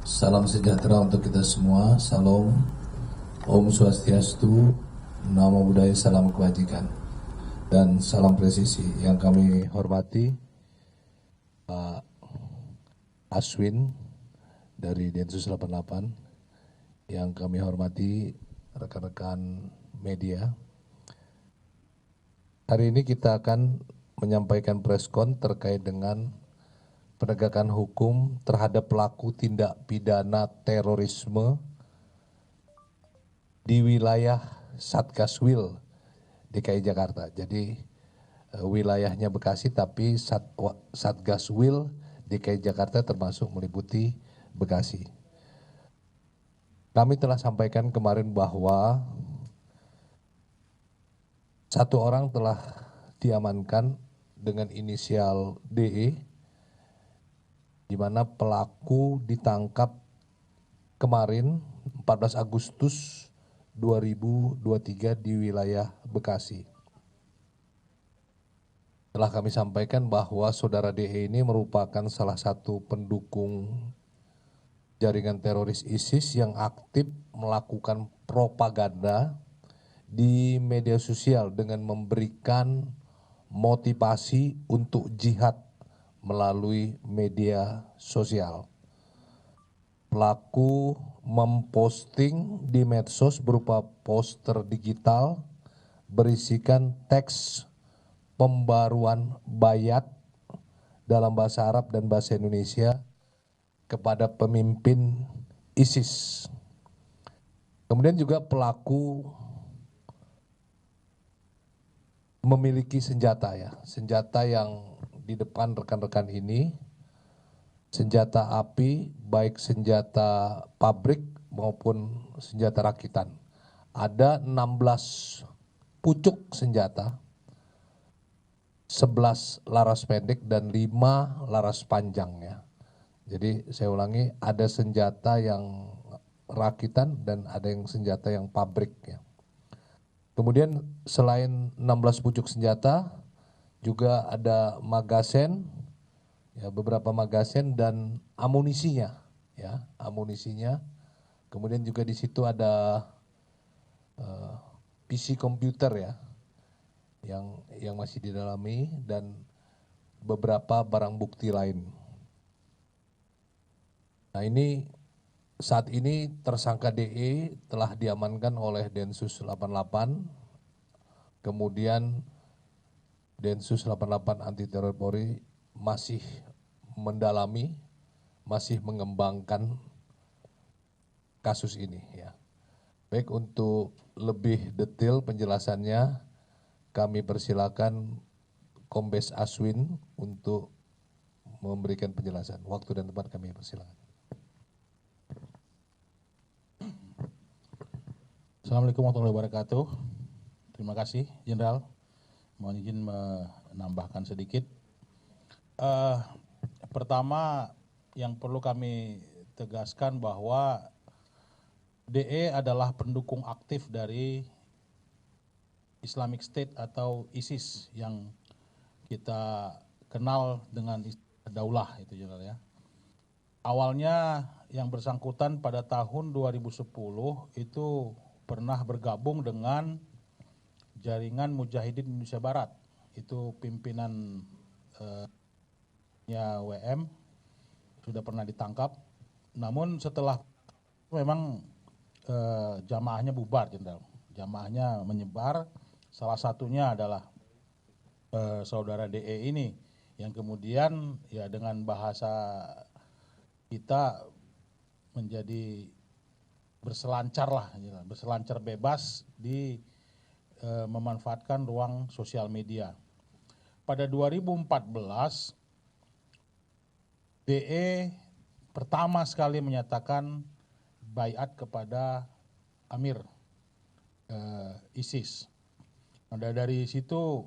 Salam sejahtera untuk kita semua. Salam, Om Swastiastu, Namo Buddhaya, salam kebajikan, dan salam presisi. Yang kami hormati Pak Aswin dari Densus 88, yang kami hormati rekan-rekan media. Hari ini kita akan menyampaikan preskon terkait dengan penegakan hukum terhadap pelaku tindak pidana terorisme di wilayah Satgaswil DKI Jakarta. Jadi wilayahnya Bekasi tapi Satgaswil DKI Jakarta termasuk meliputi Bekasi. Kami telah sampaikan kemarin bahwa satu orang telah diamankan dengan inisial DE, di mana pelaku ditangkap kemarin 14 Agustus 2023 di wilayah Bekasi. Telah kami sampaikan bahwa saudara DE ini merupakan salah satu pendukung jaringan teroris ISIS yang aktif melakukan propaganda di media sosial dengan memberikan motivasi untuk jihad melalui media sosial. Pelaku memposting di medsos berupa poster digital berisikan teks pembaruan bayat dalam bahasa Arab dan bahasa Indonesia kepada pemimpin ISIS. Kemudian juga pelaku memiliki senjata yang di depan rekan-rekan ini, senjata api baik senjata pabrik maupun senjata rakitan. Ada 16 pucuk senjata, 11 laras pendek dan 5 laras panjangnya. Jadi saya ulangi, ada senjata yang rakitan dan ada yang senjata yang pabrik ya. Kemudian selain 16 pucuk senjata, juga ada magazen, ya, beberapa magazen dan amunisinya, ya, amunisinya. Kemudian juga di situ ada PC komputer ya, yang masih didalami dan beberapa barang bukti lain. Nah ini saat ini tersangka DE telah diamankan oleh Densus 88, kemudian Densus 88 Anti Teror Polri masih mendalami, masih mengembangkan kasus ini ya. Baik, untuk lebih detail penjelasannya kami persilakan Kombes Aswin untuk memberikan penjelasan. Waktu dan tempat kami persilakan. Assalamualaikum warahmatullahi wabarakatuh. Terima kasih, Jenderal. Mohon izin menambahkan sedikit. Pertama, yang perlu kami tegaskan bahwa DE adalah pendukung aktif dari Islamic State atau ISIS yang kita kenal dengan Daulah itu, Jenderal ya. Awalnya yang bersangkutan pada tahun 2010 itu pernah bergabung dengan Jaringan Mujahidin Indonesia Barat. Itu pimpinan WM sudah pernah ditangkap. Namun setelah memang jamaahnya bubar, Jenderal. Jamaahnya menyebar. Salah satunya adalah saudara DE ini yang kemudian ya dengan bahasa kita menjadi berselancar lah, berselancar bebas di memanfaatkan ruang sosial media. Pada 2014, DE pertama sekali menyatakan baiat kepada Amir ISIS. Nah, dari situ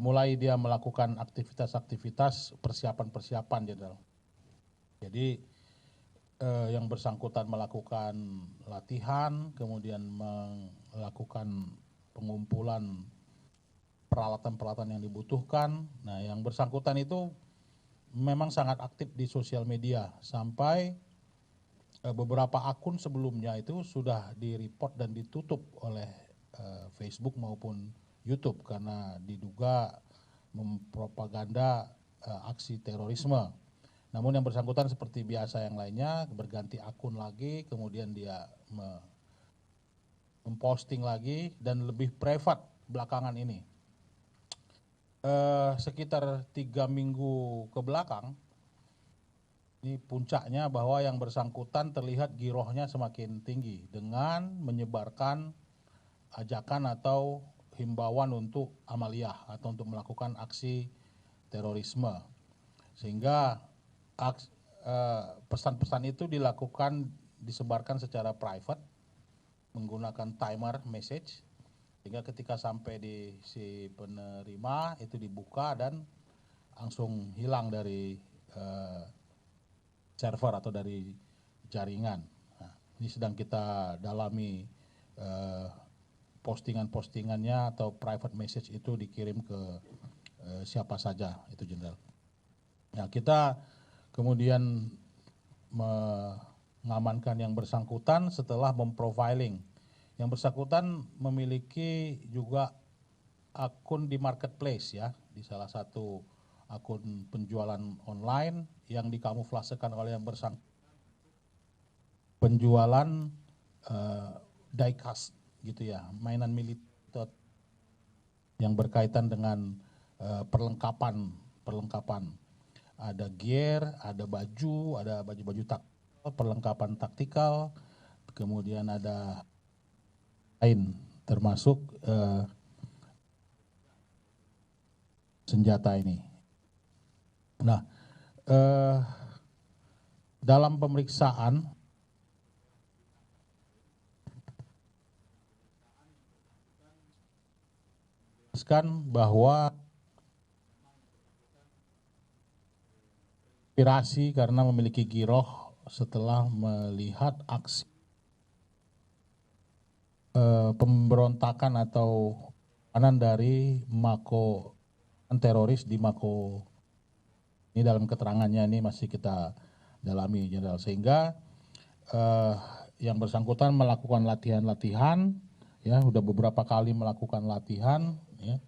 mulai dia melakukan aktivitas-aktivitas persiapan-persiapan, Jenderal. Jadi yang bersangkutan melakukan latihan, kemudian melakukan pengumpulan peralatan-peralatan yang dibutuhkan. Nah, yang bersangkutan itu memang sangat aktif di sosial media sampai beberapa akun sebelumnya itu sudah di-report dan ditutup oleh Facebook maupun YouTube karena diduga mempropaganda aksi terorisme. Namun yang bersangkutan seperti biasa yang lainnya berganti akun lagi, kemudian dia memposting lagi dan lebih private belakangan ini. Sekitar 3 minggu ke belakang, ini puncaknya bahwa yang bersangkutan terlihat girohnya semakin tinggi dengan menyebarkan ajakan atau himbauan untuk amaliyah atau untuk melakukan aksi terorisme. Sehingga pesan-pesan itu disebarkan secara private menggunakan timer message, sehingga ketika sampai di si penerima itu dibuka dan langsung hilang dari server atau dari jaringan. Nah, ini sedang kita dalami postingan-postingannya atau private message itu dikirim ke siapa saja itu, Jenderal. Nah, kita kemudian mengamankan yang bersangkutan setelah memprofiling. Yang bersangkutan memiliki juga akun di marketplace ya, di salah satu akun penjualan online yang dikamuflasekan oleh yang bersangkutan penjualan diecast gitu ya, mainan militer yang berkaitan dengan perlengkapan. Ada gear, ada baju taktikal, perlengkapan taktikal, kemudian ada lain termasuk senjata ini. Nah, dalam pemeriksaan bahwa inspirasi karena memiliki giroh setelah melihat aksi pemberontakan atau kanan dari Mako teroris di Mako. Ini dalam keterangannya ini masih kita dalami, Jenderal. Sehingga yang bersangkutan melakukan latihan-latihan, ya, udah beberapa kali melakukan latihan, ya,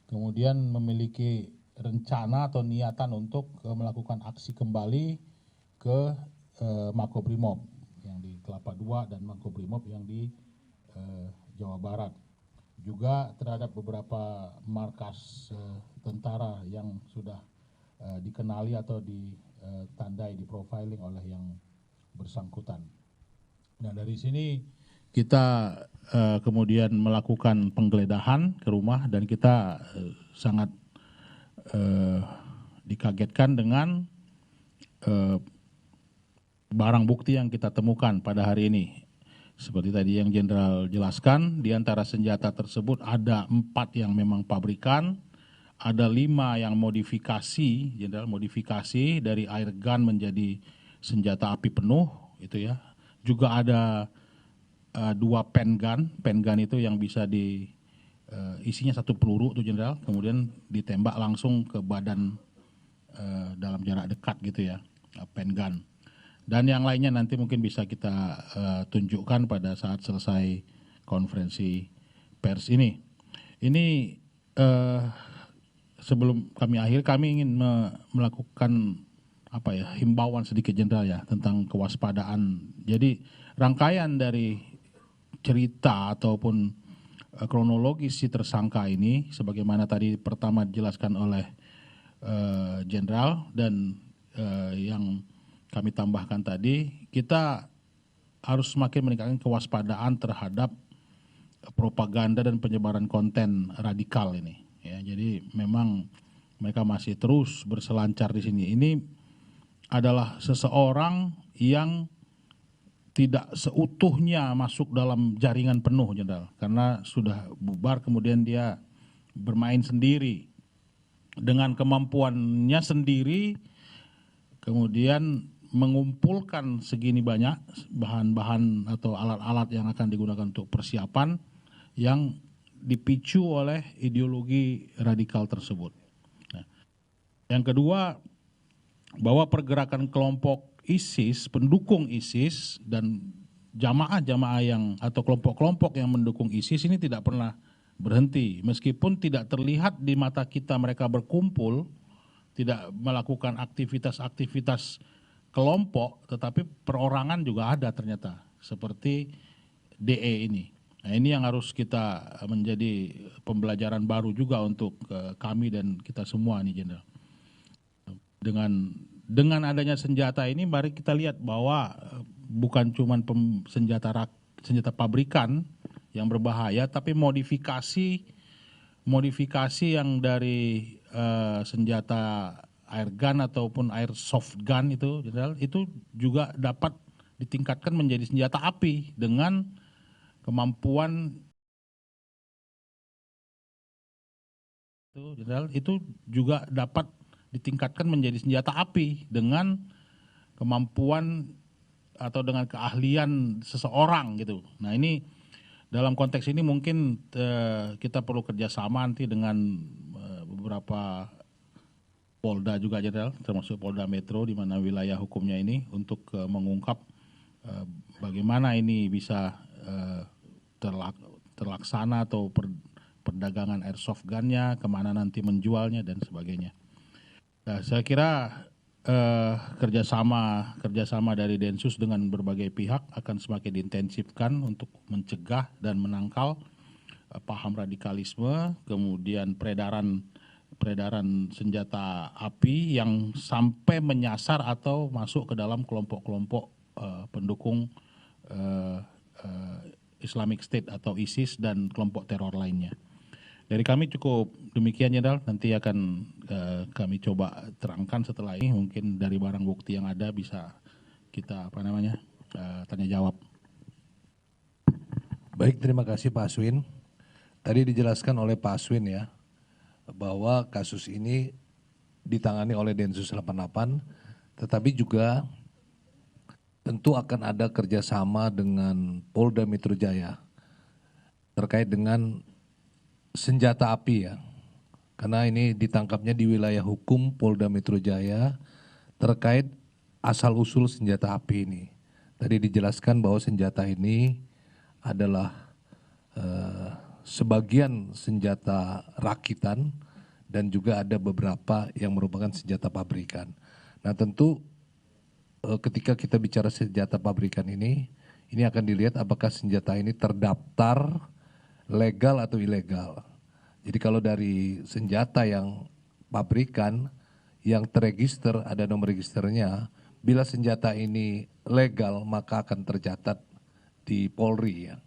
kemudian memiliki rencana atau niatan untuk melakukan aksi kembali ke Makobrimob yang di Kelapa II dan Makobrimob yang di Jawa Barat. Juga terhadap beberapa markas tentara yang sudah dikenali atau ditandai, diprofiling oleh yang bersangkutan. Nah, dari sini kita kemudian melakukan penggeledahan ke rumah dan kita sangat dikagetkan dengan barang bukti yang kita temukan pada hari ini. Seperti tadi yang Jenderal jelaskan, di antara senjata tersebut ada 4 yang memang pabrikan, ada 5 yang modifikasi, Jenderal, modifikasi dari air gun menjadi senjata api penuh, itu ya. Juga ada 2 pen gun itu yang bisa isinya 1 peluru tuh, Jenderal, kemudian ditembak langsung ke badan dalam jarak dekat gitu ya, pen gun. Dan yang lainnya nanti mungkin bisa kita tunjukkan pada saat selesai konferensi pers ini. Ini sebelum kami akhir, kami ingin melakukan himbauan sedikit, Jenderal, ya, tentang kewaspadaan. Jadi rangkaian dari cerita ataupun kronologis si tersangka ini, sebagaimana tadi pertama dijelaskan oleh Jenderal dan yang kami tambahkan tadi, kita harus semakin meningkatkan kewaspadaan terhadap propaganda dan penyebaran konten radikal ini. Ya, jadi memang mereka masih terus berselancar di sini. Ini adalah seseorang yang tidak seutuhnya masuk dalam jaringan penuh, Jenderal, karena sudah bubar kemudian dia bermain sendiri dengan kemampuannya sendiri, kemudian mengumpulkan segini banyak bahan-bahan atau alat-alat yang akan digunakan untuk persiapan yang dipicu oleh ideologi radikal tersebut. Nah, yang kedua, bahwa pergerakan kelompok ISIS, pendukung ISIS dan jamaah-jamaah yang atau kelompok-kelompok yang mendukung ISIS ini tidak pernah berhenti. Meskipun tidak terlihat di mata kita mereka berkumpul, tidak melakukan aktivitas-aktivitas kelompok, tetapi perorangan juga ada ternyata, seperti DE ini. Nah, ini yang harus kita menjadi pembelajaran baru juga untuk kami dan kita semua nih, Jenderal. Dengan adanya senjata ini, mari kita lihat bahwa bukan cuma senjata pabrikan yang berbahaya, tapi modifikasi yang dari senjata air gun ataupun airsoft gun itu, Jenderal, itu juga dapat ditingkatkan menjadi senjata api dengan kemampuan itu, Jenderal, itu juga dapat ditingkatkan menjadi senjata api dengan kemampuan atau dengan keahlian seseorang gitu. Nah, ini dalam konteks ini mungkin kita perlu kerjasama nanti dengan beberapa Polda juga, Jenderal, termasuk Polda Metro di mana wilayah hukumnya ini, untuk mengungkap bagaimana ini bisa terlaksana atau perdagangan airsoft gun-nya, kemana nanti menjualnya dan sebagainya. Nah, saya kira kerjasama dari Densus dengan berbagai pihak akan semakin diintensifkan untuk mencegah dan menangkal paham radikalisme, kemudian peredaran senjata api yang sampai menyasar atau masuk ke dalam kelompok-kelompok pendukung Islamic State atau ISIS dan kelompok teror lainnya. Dari kami cukup demikian, Jenderal. Nanti akan kami coba terangkan setelah ini. Mungkin dari barang bukti yang ada bisa kita tanya jawab. Baik, terima kasih Pak Aswin. Tadi dijelaskan oleh Pak Aswin ya, bahwa kasus ini ditangani oleh Densus 88, tetapi juga tentu akan ada kerjasama dengan Polda Metro Jaya terkait dengan senjata api ya. Karena ini ditangkapnya di wilayah hukum Polda Metro Jaya terkait asal-usul senjata api ini. Tadi dijelaskan bahwa senjata ini adalah sebagian senjata rakitan dan juga ada beberapa yang merupakan senjata pabrikan. Nah, tentu ketika kita bicara senjata pabrikan ini akan dilihat apakah senjata ini terdaftar legal atau ilegal. Jadi kalau dari senjata yang pabrikan yang terregister, ada nomor registernya, bila senjata ini legal maka akan tercatat di Polri ya.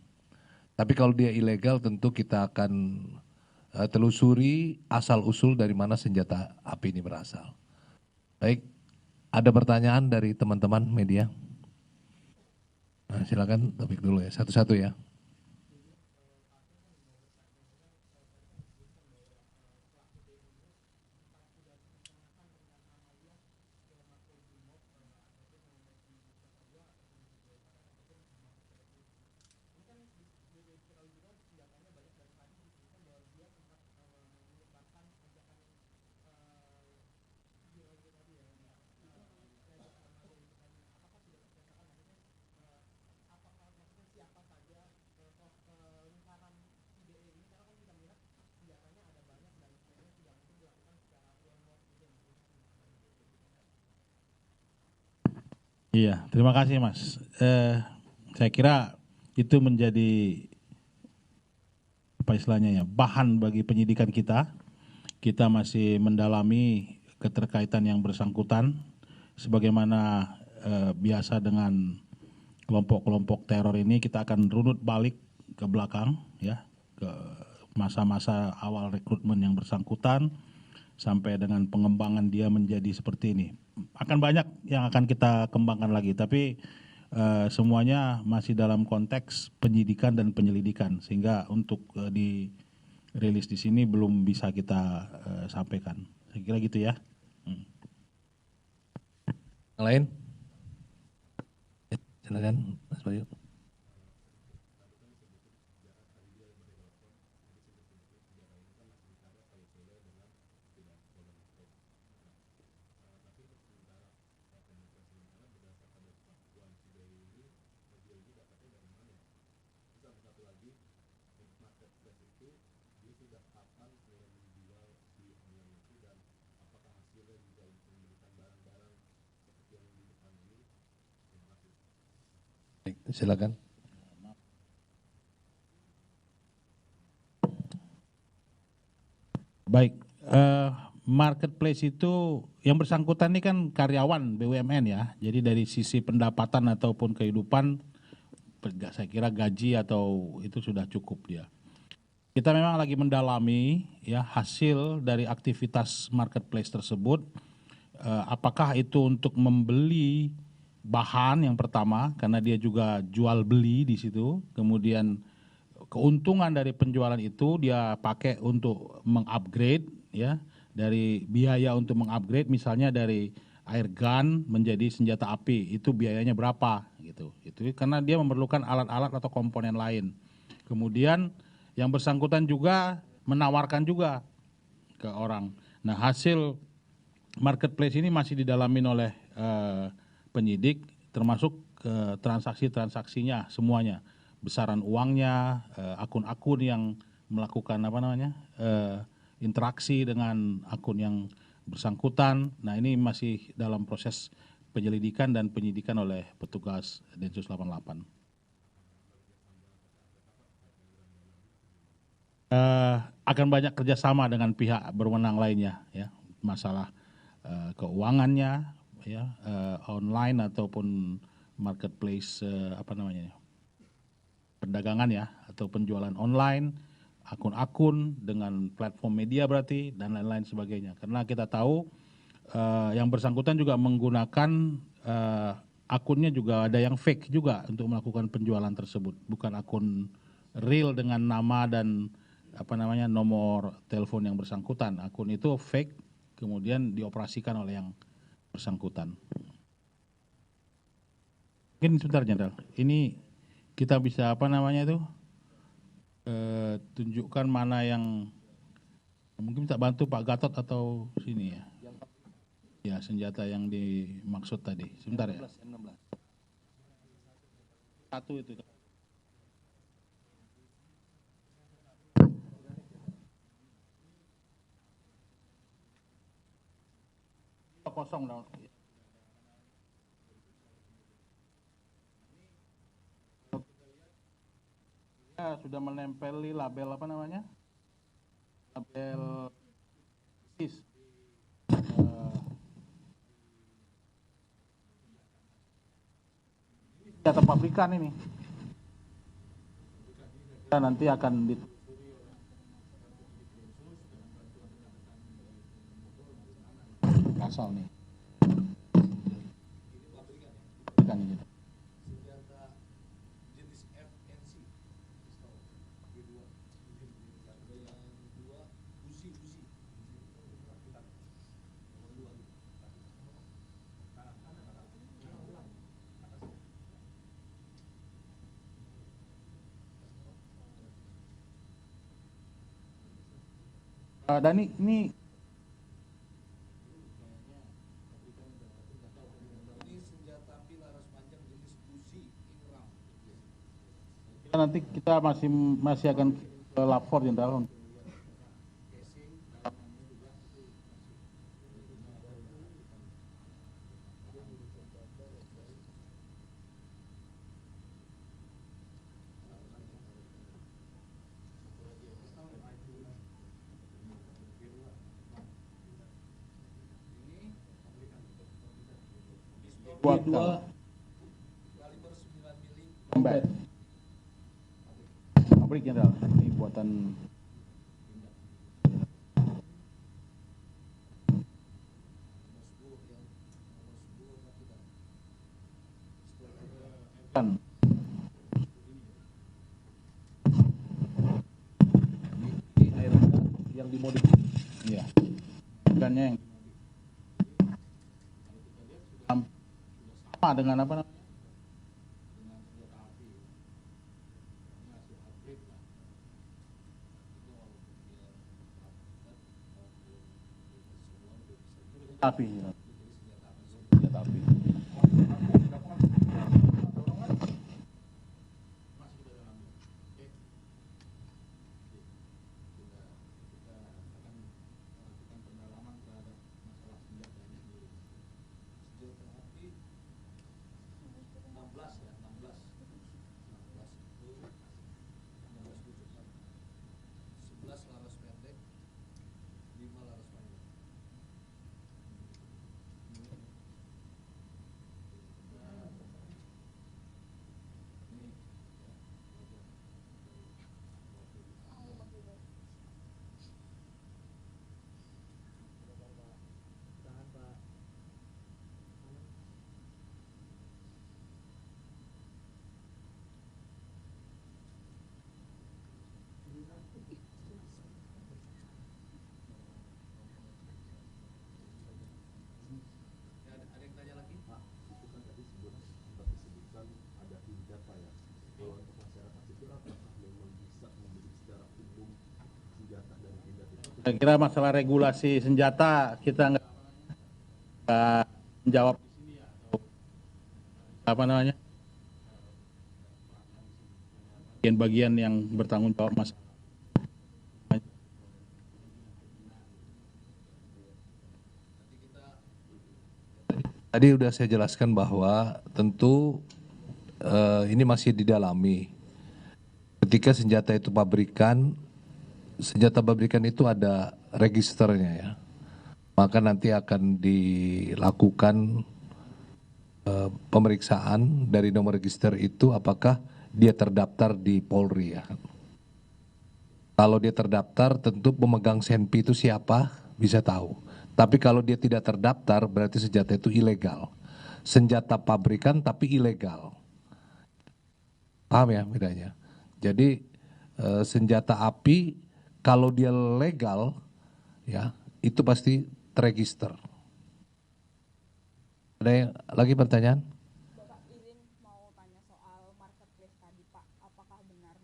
Tapi kalau dia ilegal tentu kita akan telusuri asal-usul dari mana senjata api ini berasal. Baik, ada pertanyaan dari teman-teman media? Nah, silakan topik dulu ya, satu-satu ya. Iya, terima kasih Mas. Saya kira itu menjadi apa istilahnya ya, bahan bagi penyidikan kita. Kita masih mendalami keterkaitan yang bersangkutan, sebagaimana biasa dengan kelompok-kelompok teror ini, kita akan runut balik ke belakang ya, ke masa-masa awal rekrutmen yang bersangkutan sampai dengan pengembangan dia menjadi seperti ini. Akan banyak yang akan kita kembangkan lagi, tapi semuanya masih dalam konteks penyidikan dan penyelidikan, sehingga untuk dirilis di sini belum bisa kita sampaikan. Saya kira gitu ya. Yang lain? Silakan Mas Bayu. Silakan. Baik, marketplace itu yang bersangkutan ini kan karyawan BUMN ya. Jadi dari sisi pendapatan ataupun kehidupan, saya kira gaji atau itu sudah cukup dia. Kita memang lagi mendalami ya hasil dari aktivitas marketplace tersebut. Apakah itu untuk membeli bahan yang pertama, karena dia juga jual beli di situ. Kemudian keuntungan dari penjualan itu dia pakai untuk mengupgrade ya, dari biaya untuk mengupgrade misalnya dari air gun menjadi senjata api, itu biayanya berapa gitu. Itu karena dia memerlukan alat-alat atau komponen lain. Kemudian yang bersangkutan juga menawarkan juga ke orang. Nah, hasil marketplace ini masih didalamin oleh penyidik, termasuk transaksi-transaksinya semuanya, besaran uangnya, akun-akun yang melakukan interaksi dengan akun yang bersangkutan. Nah, ini masih dalam proses penyelidikan dan penyidikan oleh petugas Densus 88. Akan banyak kerjasama dengan pihak berwenang lainnya ya, masalah keuangannya ya, online ataupun marketplace perdagangan ya, atau penjualan online, akun-akun dengan platform media berarti, dan lain-lain sebagainya. Karena kita tahu yang bersangkutan juga menggunakan akunnya juga ada yang fake juga untuk melakukan penjualan tersebut, bukan akun real dengan nama dan nomor telepon yang bersangkutan. Akun itu fake, kemudian dioperasikan oleh yang bersangkutan. Mungkin sebentar Jenderal, ini kita bisa tunjukkan mana yang mungkin bisa bantu Pak Gatot atau sini ya. Ya, senjata yang dimaksud tadi. Sebentar ya. Satu itu. Kosong dong. Ya, sudah menempeli label label IS. Data pabrikan ini. Dan nanti akan asal nih. Pabrikan ini. Dan ini senjata api laras panjang jenis Uzi Ingram. Nanti kita masih akan ke lapor Jenderal. Dua kaliber 9 mili combat. Pabrik Jenderal, ini buatan kan. Ini air yang dimodifikasi. Iya. Ikannya yang sama dengan api. Senjata api. Saya kira masalah regulasi senjata kita nggak menjawab di sini atau apa namanya bagian-bagian yang bertanggung jawab masalah. Tadi sudah saya jelaskan bahwa tentu ini masih didalami. Ketika senjata itu pabrikan, senjata pabrikan itu ada registernya ya. Maka nanti akan dilakukan pemeriksaan dari nomor register itu apakah dia terdaftar di Polri ya. Kalau dia terdaftar tentu pemegang senpi itu siapa bisa tahu. Tapi kalau dia tidak terdaftar berarti senjata itu ilegal. Senjata pabrikan tapi ilegal. Paham ya bedanya? Jadi senjata api kalau dia legal ya itu pasti terregister. Ada yang lagi pertanyaan? Bapak izin mau tanya soal marketplace tadi Pak, apakah benar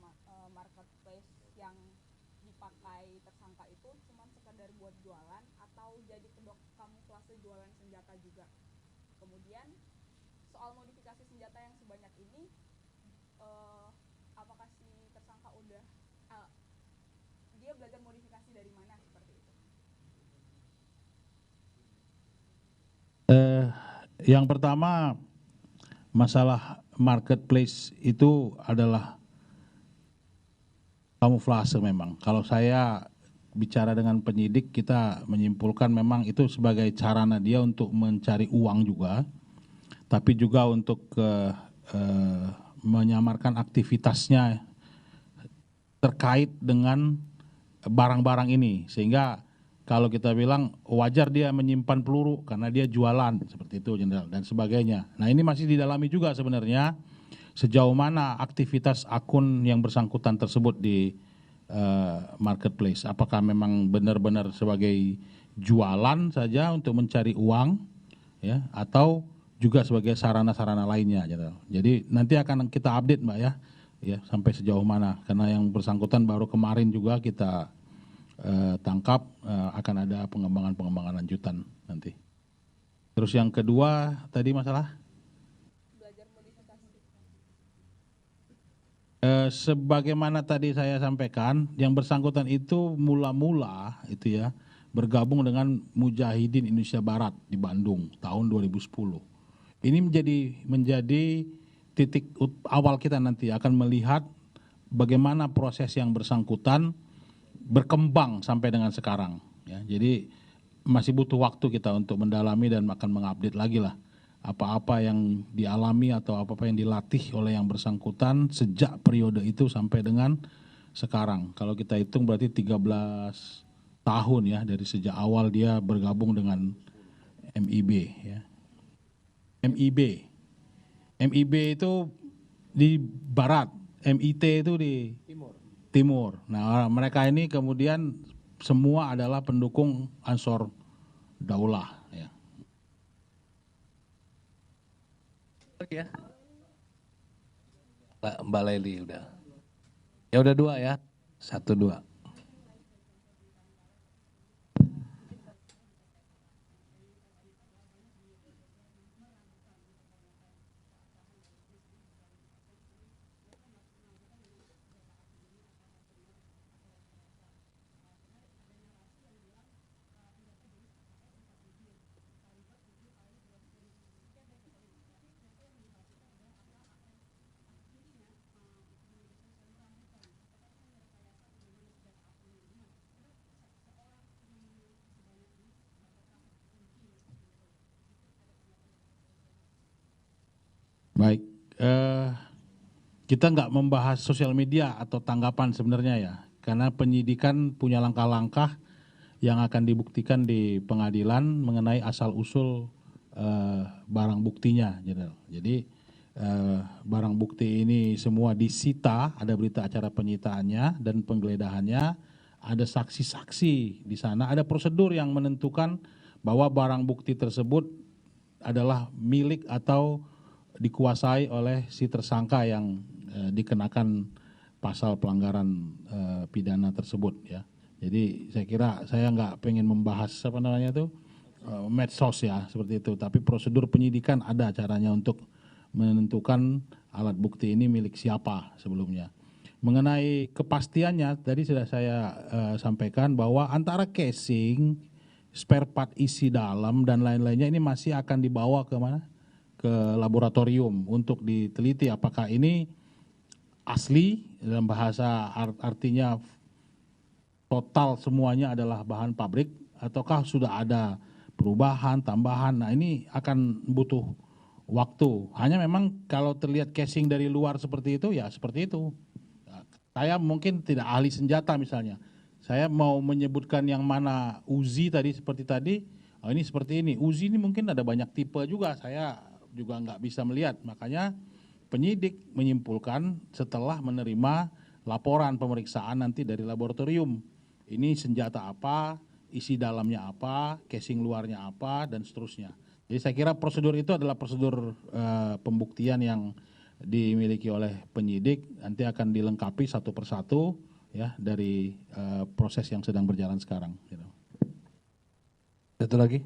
marketplace yang dipakai tersangka itu cuma sekedar buat jualan atau jadi kedok kamuflase jualan senjata juga? Kemudian soal modifikasi senjata yang sebanyak ini, apakah si tersangka udah dia belajar modifikasi dari mana seperti itu? Yang pertama, masalah marketplace itu adalah kamuflase memang. Kalau saya bicara dengan penyidik, kita menyimpulkan memang itu sebagai sarana dia untuk mencari uang juga, tapi juga untuk menyamarkan aktivitasnya terkait dengan barang-barang ini. Sehingga kalau kita bilang wajar dia menyimpan peluru karena dia jualan seperti itu Jenderal dan sebagainya. Nah ini masih didalami juga sebenarnya sejauh mana aktivitas akun yang bersangkutan tersebut di marketplace. Apakah memang benar-benar sebagai jualan saja untuk mencari uang ya atau juga sebagai sarana-sarana lainnya Jenderal. Jadi nanti akan kita update Mbak ya sampai sejauh mana karena yang bersangkutan baru kemarin juga kita tangkap, akan ada pengembangan lanjutan nanti. Terus yang kedua tadi masalah Belajar modifikasi. Sebagaimana tadi saya sampaikan, yang bersangkutan itu mula-mula itu ya bergabung dengan Mujahidin Indonesia Barat di Bandung tahun 2010. Ini menjadi titik awal kita nanti akan melihat bagaimana proses yang bersangkutan berkembang sampai dengan sekarang ya. Jadi masih butuh waktu kita untuk mendalami dan akan mengupdate lagi lah apa-apa yang dialami atau apa-apa yang dilatih oleh yang bersangkutan sejak periode itu sampai dengan sekarang. Kalau kita hitung berarti 13 tahun ya dari sejak awal dia bergabung dengan MIB ya. MIB itu di barat, MIT itu di timur. Nah, mereka ini kemudian semua adalah pendukung Ansor Daulah. Ya. Ya. Mbak Leli udah. Ya udah 2 ya. 1, 2. Baik, kita nggak membahas sosial media atau tanggapan sebenarnya ya, karena penyidikan punya langkah-langkah yang akan dibuktikan di pengadilan mengenai asal-usul barang buktinya. Jadi barang bukti ini semua disita, ada berita acara penyitaannya dan penggeledahannya, ada saksi-saksi di sana, ada prosedur yang menentukan bahwa barang bukti tersebut adalah milik atau dikuasai oleh si tersangka yang dikenakan pasal pelanggaran pidana tersebut ya. Jadi saya kira saya nggak pengen membahas apa namanya itu medsos ya seperti itu. Tapi prosedur penyidikan ada caranya untuk menentukan alat bukti ini milik siapa sebelumnya. Mengenai kepastiannya tadi sudah saya sampaikan bahwa antara casing, spare part isi dalam dan lain-lainnya ini masih akan dibawa ke mana? Ke laboratorium untuk diteliti apakah ini asli dalam bahasa artinya total semuanya adalah bahan pabrik ataukah sudah ada perubahan, tambahan. Nah ini akan butuh waktu. Hanya memang kalau terlihat casing dari luar seperti itu ya seperti itu. Saya mungkin tidak ahli senjata misalnya. Saya mau menyebutkan yang mana Uzi tadi seperti tadi, oh ini seperti ini. Uzi ini mungkin ada banyak tipe juga, saya juga nggak bisa melihat. Makanya penyidik menyimpulkan setelah menerima laporan pemeriksaan nanti dari laboratorium. Ini senjata apa, isi dalamnya apa, casing luarnya apa, dan seterusnya. Jadi saya kira prosedur itu adalah prosedur pembuktian yang dimiliki oleh penyidik, nanti akan dilengkapi satu persatu ya dari proses yang sedang berjalan sekarang. Gitu. Satu lagi.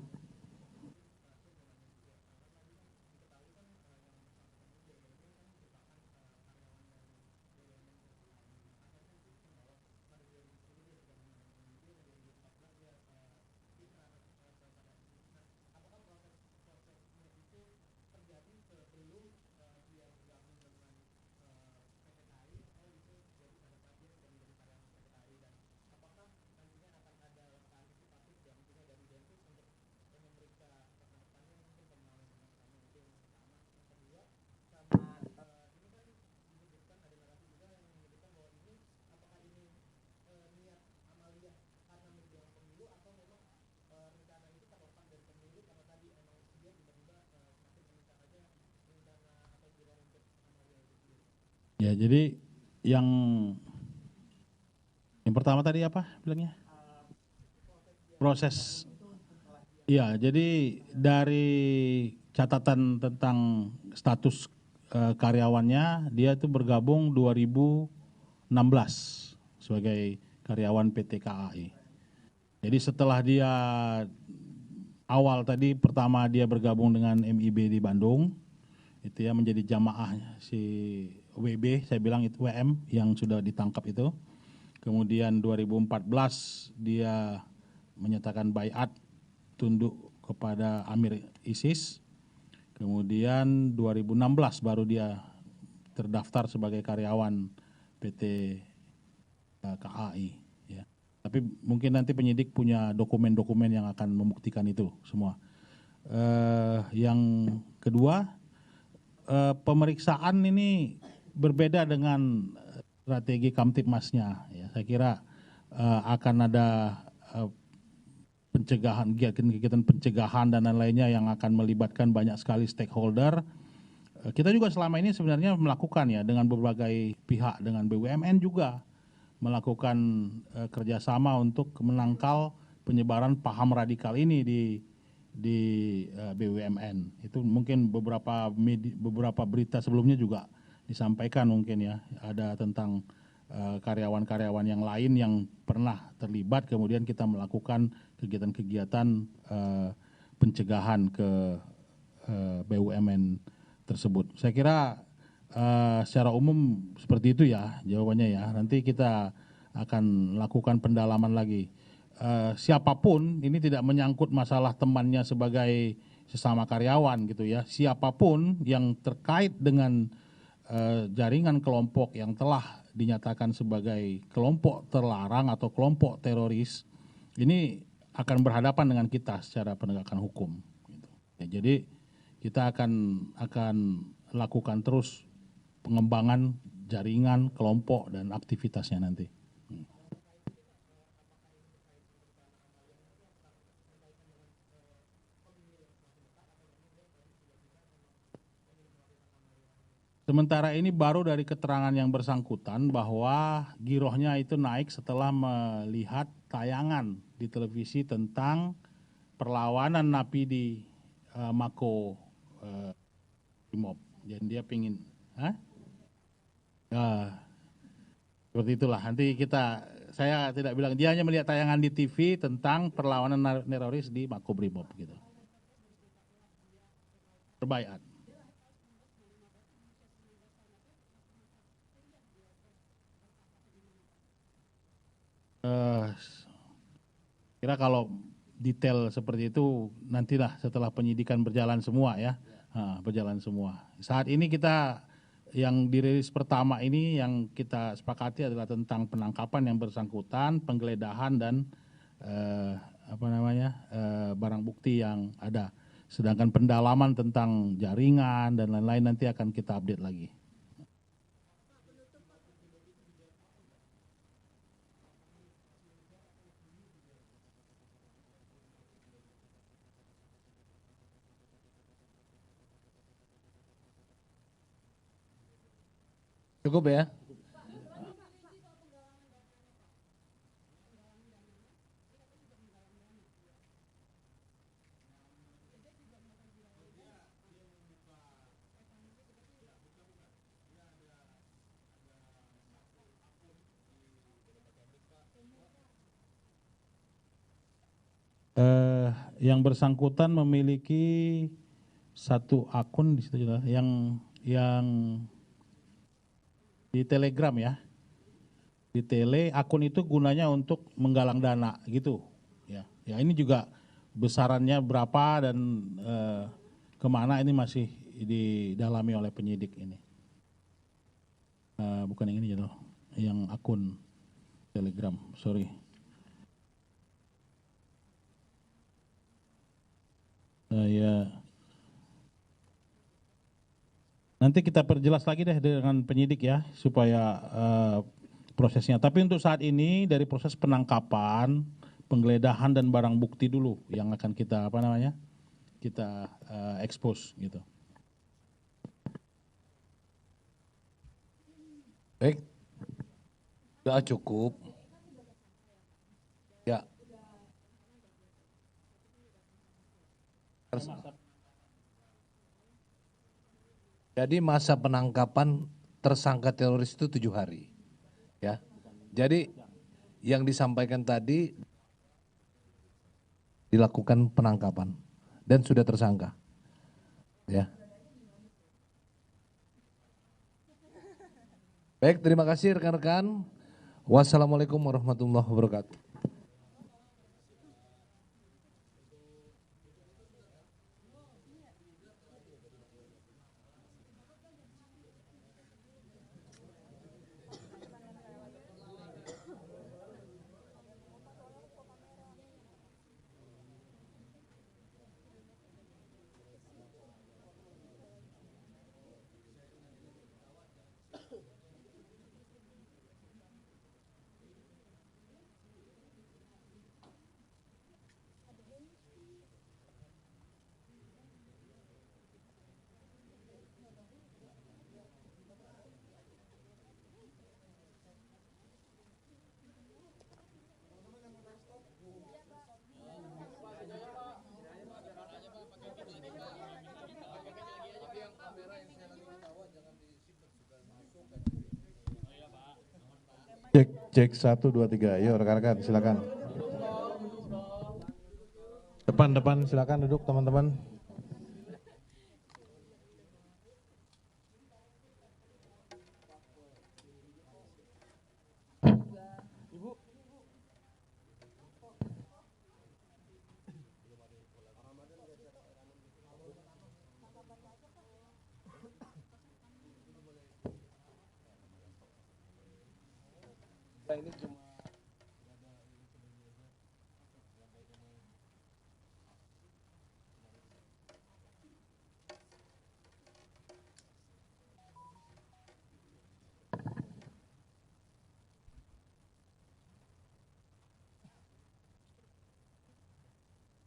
Ya jadi yang pertama tadi apa bilangnya? Proses. Ya jadi dari catatan tentang status karyawannya, dia itu bergabung 2016 sebagai karyawan PT KAI. Jadi setelah dia awal tadi pertama dia bergabung dengan MIB di Bandung, itu ya menjadi jamaah si WB, saya bilang itu WM yang sudah ditangkap itu. Kemudian 2014 dia menyatakan baiat tunduk kepada Amir ISIS. Kemudian 2016 baru dia terdaftar sebagai karyawan PT KAI. Ya. Tapi mungkin nanti penyidik punya dokumen-dokumen yang akan membuktikan itu semua. Yang kedua, pemeriksaan ini berbeda dengan strategi Kamtibmasnya. Ya, saya kira akan ada pencegahan, kegiatan pencegahan dan lain-lainnya yang akan melibatkan banyak sekali stakeholder. Kita juga selama ini sebenarnya melakukan ya dengan berbagai pihak, dengan BUMN juga melakukan kerjasama untuk menangkal penyebaran paham radikal ini di BUMN. Itu mungkin beberapa berita sebelumnya juga disampaikan mungkin ya, ada tentang karyawan-karyawan yang lain yang pernah terlibat, kemudian kita melakukan kegiatan-kegiatan pencegahan ke BUMN tersebut. Saya kira secara umum seperti itu ya jawabannya ya. Nanti kita akan lakukan pendalaman lagi. Siapapun, ini tidak menyangkut masalah temannya sebagai sesama karyawan gitu ya. Siapapun yang terkait dengan jaringan kelompok yang telah dinyatakan sebagai kelompok terlarang atau kelompok teroris, ini akan berhadapan dengan kita secara penegakan hukum. Gitu. Ya, jadi kita akan lakukan terus pengembangan jaringan kelompok dan aktivitasnya nanti. Sementara ini baru dari keterangan yang bersangkutan bahwa girohnya itu naik setelah melihat tayangan di televisi tentang perlawanan napi di Mako Brimob. Dan dia pingin, seperti itulah. Nanti kita saya tidak bilang. Dia hanya melihat tayangan di TV tentang perlawanan teroris di Makobrimob gitu. Perbaikan. Kira kalau detail seperti itu nantilah setelah penyidikan berjalan semua ya, berjalan semua. Saat ini kita yang dirilis pertama ini yang kita sepakati adalah tentang penangkapan yang bersangkutan, penggeledahan dan barang bukti yang ada. Sedangkan pendalaman tentang jaringan dan lain-lain nanti akan kita update lagi. Cukup ya? Yang bersangkutan memiliki satu akun di situ yang di Telegram ya. Di akun itu gunanya untuk menggalang dana gitu. Ya, ya ini juga besarannya berapa dan kemana ini masih didalami oleh penyidik ini. Bukan yang ini gitu, yang akun Telegram, sorry. Ya. Nanti kita perjelas lagi deh dengan penyidik ya supaya prosesnya. Tapi untuk saat ini dari proses penangkapan, penggeledahan dan barang bukti dulu yang akan kita kita expose gitu. Baik, sudah cukup. Ya. Jadi masa penangkapan tersangka teroris itu 7 hari. Ya. Jadi yang disampaikan tadi dilakukan penangkapan dan sudah tersangka. Ya. Baik, terima kasih rekan-rekan. Wassalamualaikum warahmatullahi wabarakatuh. Cek 1 2 3. Yuk rekan-rekan silakan. Depan silakan duduk teman-teman. Ini cuma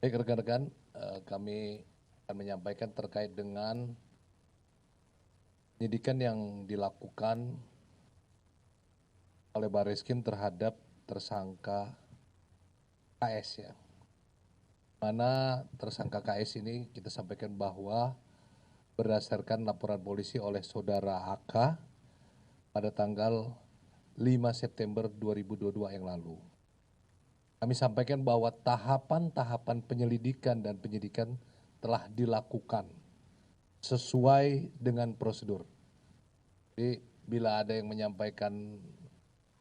baik rekan-rekan, kami akan menyampaikan terkait dengan penyidikan yang dilakukan oleh Barreskrim terhadap tersangka KS ya. Mana tersangka KS ini kita sampaikan bahwa berdasarkan laporan polisi oleh saudara AK pada tanggal 5 September 2022 yang lalu. Kami sampaikan bahwa tahapan-tahapan penyelidikan dan penyidikan telah dilakukan sesuai dengan prosedur. Jadi bila ada yang menyampaikan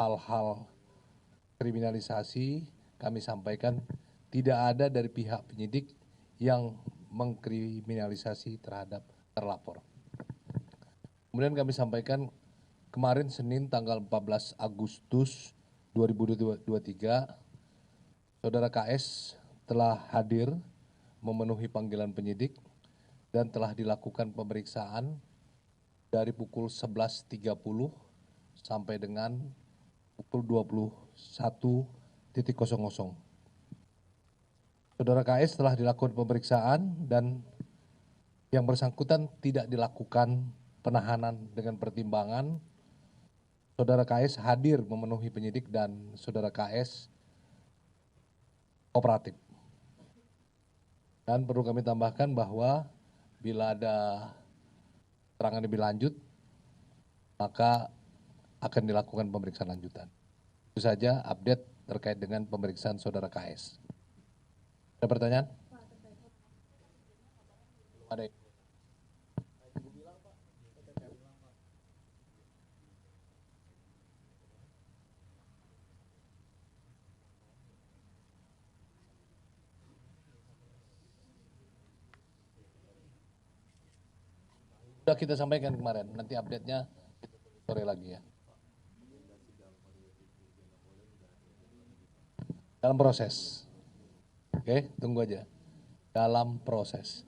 hal-hal kriminalisasi, kami sampaikan tidak ada dari pihak penyidik yang mengkriminalisasi terhadap terlapor. Kemudian kami sampaikan kemarin Senin tanggal 14 Agustus 2023, Saudara KS telah hadir memenuhi panggilan penyidik dan telah dilakukan pemeriksaan dari pukul 11.30 sampai dengan pukul 21.00. Saudara KS telah dilakukan pemeriksaan dan yang bersangkutan tidak dilakukan penahanan dengan pertimbangan Saudara KS hadir memenuhi penyidik dan Saudara KS kooperatif. Dan perlu kami tambahkan bahwa bila ada keterangan lebih lanjut, maka akan dilakukan pemeriksaan lanjutan. Itu saja update terkait dengan pemeriksaan Saudara KS. Ada pertanyaan? Ada. Sudah kita sampaikan kemarin, nanti update-nya sore lagi ya. Dalam proses. Oke, tunggu aja. Dalam proses.